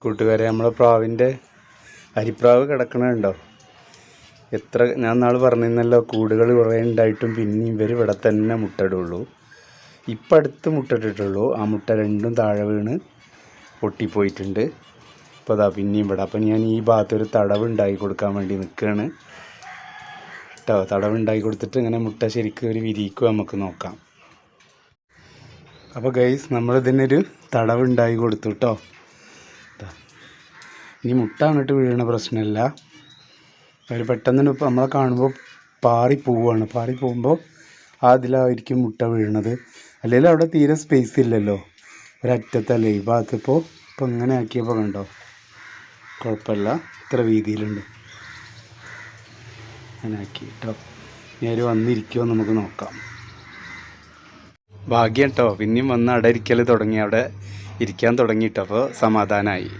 കൂട്ടുകാരെ, നമ്മളെ പ്രാവിൻ്റെ അരിപ്രാവ് കിടക്കണുണ്ടോ? ഞാൻ നാൾ പറഞ്ഞിരുന്നല്ലോ, കൂടുകൾ കുറേ ഉണ്ടായിട്ടും പിന്നെ ഇവർ ഇവിടെ തന്നെ മുട്ടയിടുള്ളൂ. ഇപ്പം അടുത്ത് മുട്ടയിട്ടിട്ടുള്ളൂ. ആ മുട്ട രണ്ടും താഴെ വീണ് പൊട്ടിപ്പോയിട്ടുണ്ട്. അപ്പോൾ അതാ പിന്നെയും ഇവിടെ. അപ്പം ഞാൻ ഈ ഭാഗത്തൊരു തടവ് ഉണ്ടാക്കി കൊടുക്കാൻ വേണ്ടി നിൽക്കുകയാണ് കേട്ടോ. തടവ് ഉണ്ടാക്കി കൊടുത്തിട്ട് ഇങ്ങനെ മുട്ട ശരിക്കും ഒരു വിരിയിക്കുക നമുക്ക് നോക്കാം. അപ്പോൾ ഗൈസ്, നമ്മളിതിനൊരു തടവ് ഉണ്ടാക്കി കൊടുത്തു കേട്ടോ. ഈ മുട്ട അങ്ങോട്ട് വീഴണ പ്രശ്നമില്ല. അവർ പെട്ടെന്ന് നമ്മളെ കാണുമ്പോൾ പാറിപ്പോവാണ്. പാറിപ്പോകുമ്പോൾ അതിലായിരിക്കും മുട്ട വീഴണത്. അല്ലെങ്കിൽ അവിടെ തീരെ സ്പേസ് ഇല്ലല്ലോ, ഒരറ്റത്തല്ലേ ഈ ഭാഗത്ത്. ഇപ്പോൾ ഇങ്ങനെ ആക്കിയപ്പോൾ കണ്ടോ, കുഴപ്പമില്ല, ഇത്ര വീതിയിലുണ്ട്. അങ്ങനെ ആക്കി കേട്ടോ. ഞാൻ വന്നിരിക്കുമോ നമുക്ക് നോക്കാം. ഭാഗ്യം കേട്ടോ, പിന്നെയും വന്ന് അവിടെ ഇരിക്കൽ തുടങ്ങി, അവിടെ ഇരിക്കാൻ തുടങ്ങിയിട്ടോ. അപ്പോൾ സമാധാനമായി.